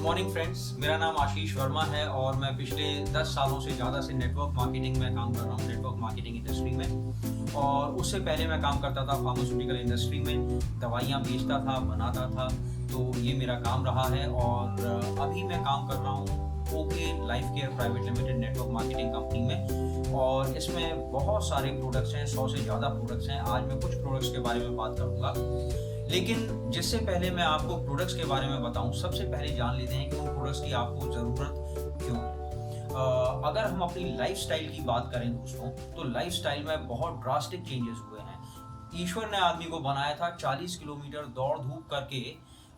Morning friends, मेरा नाम आशीष वर्मा है और मैं पिछले 10 सालों से ज़्यादा से नेटवर्क मार्केटिंग में काम कर रहा हूँ, नेटवर्क मार्केटिंग इंडस्ट्री में। और उससे पहले मैं काम करता था फार्मास्यूटिकल इंडस्ट्री में, दवाइयाँ बेचता था, बनाता था। तो ये मेरा काम रहा है और अभी मैं काम कर रहा हूँ okay life care private limited network marketing company में। और इसमें बहुत सारे प्रोडक्ट्स हैं, 100 से ज़्यादा प्रोडक्ट्स हैं। आज मैं कुछ प्रोडक्ट्स के बारे में बात करूँगा, लेकिन जिससे पहले मैं आपको प्रोडक्ट्स के बारे में बताऊं, सबसे पहले जान लेते हैं कि उन प्रोडक्ट्स की आपको ज़रूरत क्यों है। अगर हम अपनी लाइफस्टाइल की बात करें दोस्तों, तो लाइफस्टाइल में बहुत ड्रास्टिक चेंजेस हुए हैं। ईश्वर ने आदमी को बनाया था 40 किलोमीटर दौड़ धूप करके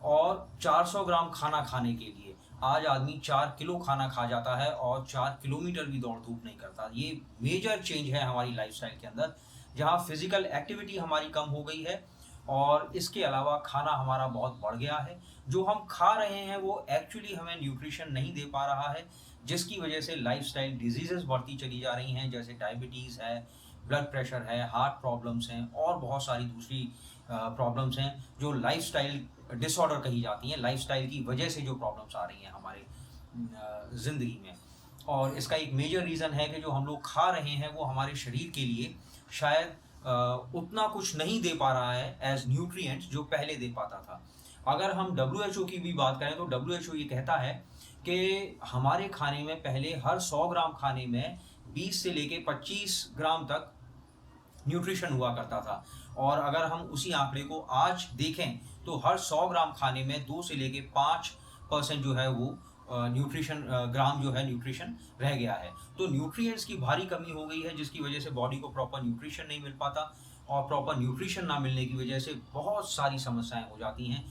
और 400 ग्राम खाना खाने के लिए। आज आदमी 4 किलो खाना खा जाता है और 4 किलोमीटर भी दौड़ धूप नहीं करता। ये मेजर चेंज है हमारी लाइफस्टाइल के अंदर, जहाँ फिजिकल एक्टिविटी हमारी कम हो गई है और इसके अलावा खाना हमारा बहुत बढ़ गया है। जो हम खा रहे हैं वो एक्चुअली हमें न्यूट्रिशन नहीं दे पा रहा है, जिसकी वजह से लाइफस्टाइल डिजीजेस बढ़ती चली जा रही हैं, जैसे डायबिटीज़ है, ब्लड प्रेशर है, हार्ट प्रॉब्लम्स हैं और बहुत सारी दूसरी प्रॉब्लम्स हैं जो लाइफस्टाइल डिसऑर्डर कही जाती हैं। लाइफस्टाइल की वजह से जो प्रॉब्लम्स आ रही हैं हमारे ज़िंदगी में। और इसका एक मेजर रीज़न है कि जो हम लोग खा रहे हैं वो हमारे शरीर के लिए शायद उतना कुछ नहीं दे पा रहा है एज न्यूट्रिएंट्स जो पहले दे पाता था। अगर हम WHO की भी बात करें तो WHO ये कहता है कि हमारे खाने में पहले हर 100 ग्राम खाने में 20 से लेके 25 ग्राम तक न्यूट्रिशन हुआ करता था। और अगर हम उसी आंकड़े को आज देखें तो हर 100 ग्राम खाने में 2 से लेके 5% जो है वो न्यूट्रिशन ग्राम जो है न्यूट्रिशन रह गया है। तो न्यूट्रिएंट्स की भारी कमी हो गई है, जिसकी वजह से बॉडी को प्रॉपर न्यूट्रिशन नहीं मिल पाता और प्रॉपर न्यूट्रिशन ना मिलने की वजह से बहुत सारी समस्याएं हो जाती हैं।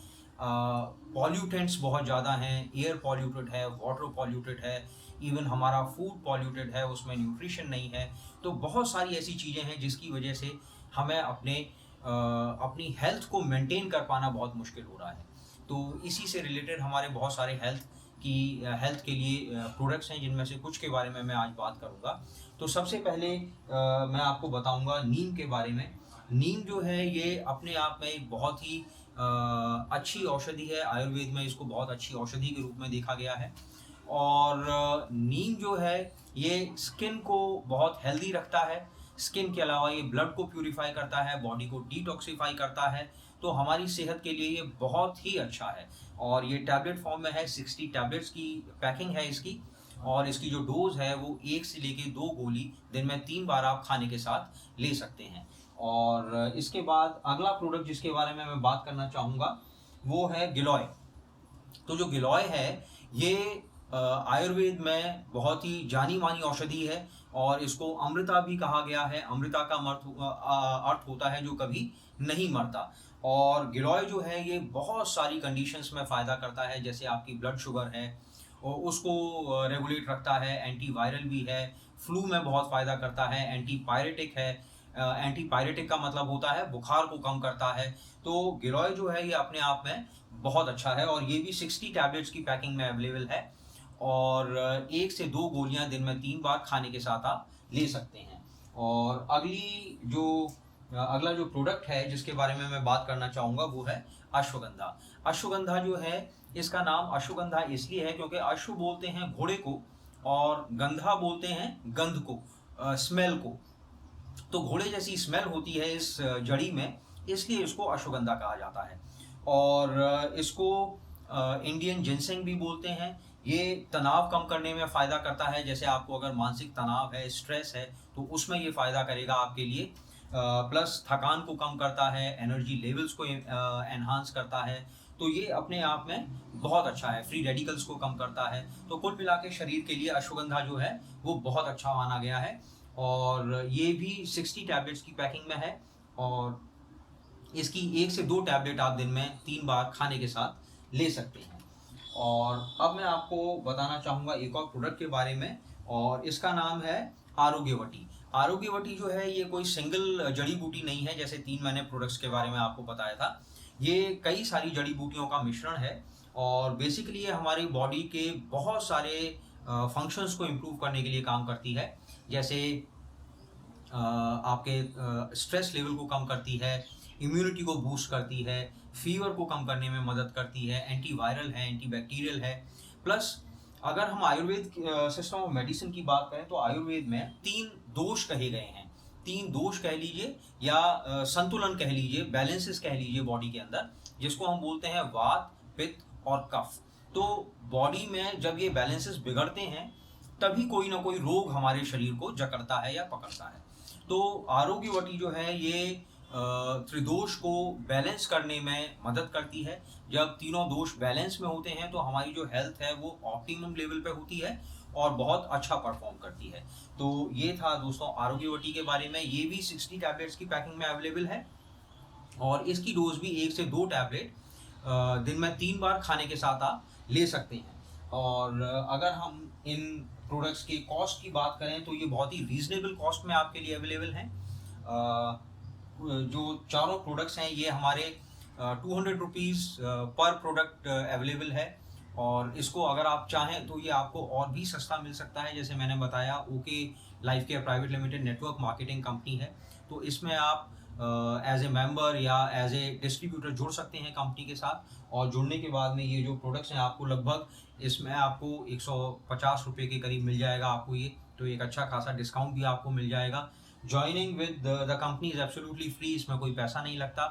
पॉल्यूटेंट्स बहुत ज़्यादा हैं, एयर पॉल्यूटेड है, वाटर पॉल्यूटेड है, इवन हमारा फूड पॉल्यूटेड है, उसमें न्यूट्रिशन नहीं है। तो बहुत सारी ऐसी चीज़ें हैं जिसकी वजह से हमें अपनी हेल्थ को मेंटेन कर पाना बहुत मुश्किल हो रहा है। तो इसी से रिलेटेड हमारे बहुत सारे हेल्थ के लिए प्रोडक्ट्स हैं, जिनमें से कुछ के बारे में मैं आज बात करूंगा। तो सबसे पहले मैं आपको बताऊंगा नीम के बारे में। नीम जो है ये अपने आप में एक बहुत ही अच्छी औषधि है। आयुर्वेद में इसको बहुत अच्छी औषधि के रूप में देखा गया है। और नीम जो है ये स्किन को बहुत हेल्दी रखता है। स्किन के अलावा ये ब्लड को प्यूरिफाई करता है, बॉडी को डिटॉक्सिफाई करता है। तो हमारी सेहत के लिए ये बहुत ही अच्छा है। और ये टैबलेट फॉर्म में है, 60 टैबलेट्स की पैकिंग है इसकी। और इसकी जो डोज है वो 1 से लेके 2 गोली दिन में 3 बार आप खाने के साथ ले सकते हैं। और इसके बाद अगला प्रोडक्ट जिसके बारे में मैं बात करना चाहूँगा वो है गिलोय। तो जो गिलोय है ये आयुर्वेद में बहुत ही जानी मानी औषधि है और इसको अमृता भी कहा गया है। अमृता का अर्थ होता है जो कभी नहीं मरता। और गिलोय जो है ये बहुत सारी कंडीशंस में फ़ायदा करता है, जैसे आपकी ब्लड शुगर है और उसको रेगुलेट रखता है, एंटीवायरल भी है, फ्लू में बहुत फ़ायदा करता है, एंटीपायरेटिक है। एंटीपायरेटिक का मतलब होता है बुखार को कम करता है। तो गिलोय जो है ये अपने आप में बहुत अच्छा है और ये भी 60 टैबलेट्स की पैकिंग में अवेलेबल है। और 1 से 2 गोलियां दिन में 3 बार खाने के साथ आप ले सकते हैं। और अगला जो प्रोडक्ट है जिसके बारे में मैं बात करना चाहूँगा वो है अश्वगंधा। अश्वगंधा जो है इसका नाम अश्वगंधा इसलिए है क्योंकि अश्व बोलते हैं घोड़े को और गंधा बोलते हैं गंध को, स्मेल को। तो घोड़े जैसी स्मेल होती है इस जड़ी में, इसलिए इसको अश्वगंधा कहा जाता है। और इसको इंडियन जिनसेंग भी बोलते हैं। ये तनाव कम करने में फ़ायदा करता है, जैसे आपको अगर मानसिक तनाव है, स्ट्रेस है, तो उसमें ये फ़ायदा करेगा आपके लिए। प्लस थकान को कम करता है, एनर्जी लेवल्स को एनहांस करता है। तो ये अपने आप में बहुत अच्छा है, फ्री रेडिकल्स को कम करता है। तो कुल मिला के शरीर के लिए अश्वगंधा जो है वो बहुत अच्छा माना गया है। और ये भी 60 टैबलेट्स की पैकिंग में है और इसकी 1 से 2 टैबलेट आप दिन में 3 बार खाने के साथ ले सकते हैं। और अब मैं आपको बताना चाहूँगा एक और प्रोडक्ट के बारे में और इसका नाम है आरोग्यवटी। आरोग्यवटी जो है ये कोई सिंगल जड़ी बूटी नहीं है, जैसे 3 मैंने प्रोडक्ट्स के बारे में आपको बताया था। ये कई सारी जड़ी बूटियों का मिश्रण है और बेसिकली ये हमारी बॉडी के बहुत सारे फंक्शंस को इम्प्रूव करने के लिए काम करती है। जैसे आपके स्ट्रेस लेवल को कम करती है, इम्यूनिटी को बूस्ट करती है, फीवर को कम करने में मदद करती है, एंटीवायरल है, एंटीबैक्टीरियल है। प्लस अगर हम आयुर्वेद सिस्टम ऑफ मेडिसिन की बात करें तो आयुर्वेद में 3 दोष कहे गए हैं। 3 दोष कह लीजिए या संतुलन कह लीजिए, बैलेंसेस कह लीजिए बॉडी के अंदर, जिसको हम बोलते हैं वात, पित्त और कफ। तो बॉडी में जब ये बैलेंसेस बिगड़ते हैं तभी कोई ना कोई रोग हमारे शरीर को जकड़ता है या पकड़ता है। तो आरोग्यवटी जो है ये त्रिदोष को बैलेंस करने में मदद करती है। जब तीनों दोष बैलेंस में होते हैं तो हमारी जो हेल्थ है वो ऑप्टिमम लेवल पे होती है और बहुत अच्छा परफॉर्म करती है। तो ये था दोस्तों आरोग्यवटी के बारे में। ये भी 60 टैबलेट्स की पैकिंग में अवेलेबल है और इसकी डोज भी 1 से 2 टैबलेट दिन में 3 बार खाने के साथ आप ले सकते हैं। और अगर हम इन प्रोडक्ट्स की कॉस्ट की बात करें तो ये बहुत ही रीजनेबल कॉस्ट में आपके लिए अवेलेबल हैं। जो चारों प्रोडक्ट्स हैं ये हमारे 200 रुपीज़ पर प्रोडक्ट अवेलेबल है और इसको अगर आप चाहें तो ये आपको और भी सस्ता मिल सकता है। जैसे मैंने बताया, okay life care private limited network marketing company है, तो इसमें आप एज ए मेंबर या एज ए डिस्ट्रीब्यूटर जुड़ सकते हैं कंपनी के साथ। और जुड़ने के बाद में ये जो प्रोडक्ट्स हैं आपको लगभग इसमें आपको 150 रुपये के करीब मिल जाएगा आपको ये, तो एक अच्छा खासा डिस्काउंट भी आपको मिल जाएगा। Joining with the company is absolutely free, इसमें कोई पैसा नहीं लगता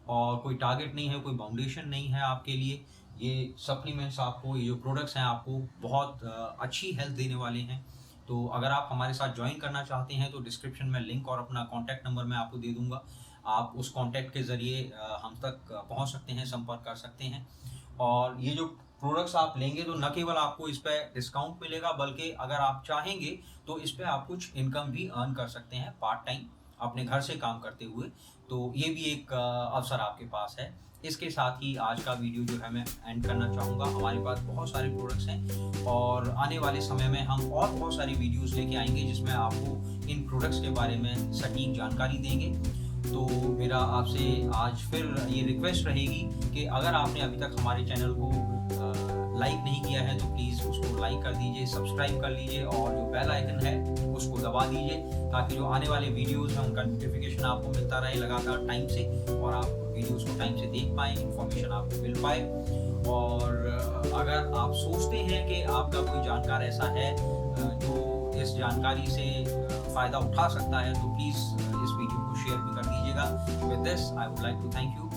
और कोई टारगेट नहीं है, कोई बाउंडेशन नहीं है आपके लिए। ये सप्लीमेंट्स आपको, ये जो प्रोडक्ट्स हैं आपको बहुत अच्छी हेल्थ देने वाले हैं। तो अगर आप हमारे साथ ज्वाइन करना चाहते हैं तो डिस्क्रिप्शन में लिंक और अपना कॉन्टैक्ट नंबर मैं आपको दे दूंगा। आप उस कॉन्टैक्ट के ज़रिए हम तक पहुंच सकते हैं, संपर्क कर सकते हैं। और ये जो प्रोडक्ट्स आप लेंगे तो न केवल आपको इस पर डिस्काउंट मिलेगा, बल्कि अगर आप चाहेंगे तो इस पर आप कुछ इनकम भी अर्न कर सकते हैं पार्ट टाइम अपने घर से काम करते हुए। तो ये भी एक अवसर आपके पास है। इसके साथ ही आज का वीडियो जो है मैं एंड करना चाहूँगा। हमारे पास बहुत सारे प्रोडक्ट्स हैं और आने वाले समय में हम और बहुत सारी वीडियोस लेके आएंगे जिसमें आपको इन प्रोडक्ट्स के बारे में सटीक जानकारी देंगे। तो मेरा आपसे आज फिर ये रिक्वेस्ट रहेगी कि अगर आपने अभी तक हमारे चैनल को लाइक नहीं किया है तो प्लीज़ उसको लाइक कर दीजिए, सब्सक्राइब कर लीजिए और जो बेल आइकन है उसको दबा दीजिए ताकि जो आने वाले वीडियोस हैं उनका नोटिफिकेशन आपको मिलता रहे लगातार टाइम से और आप वीडियोस को टाइम से देख पाएँ, इन्फॉर्मेशन आपको मिल पाए। और अगर आप सोचते हैं कि आपका कोई जानकार ऐसा है जो इस जानकारी से फ़ायदा उठा सकता है तो प्लीज़ इस वीडियो को शेयर भी कर दीजिएगा। With this I would like to thank you.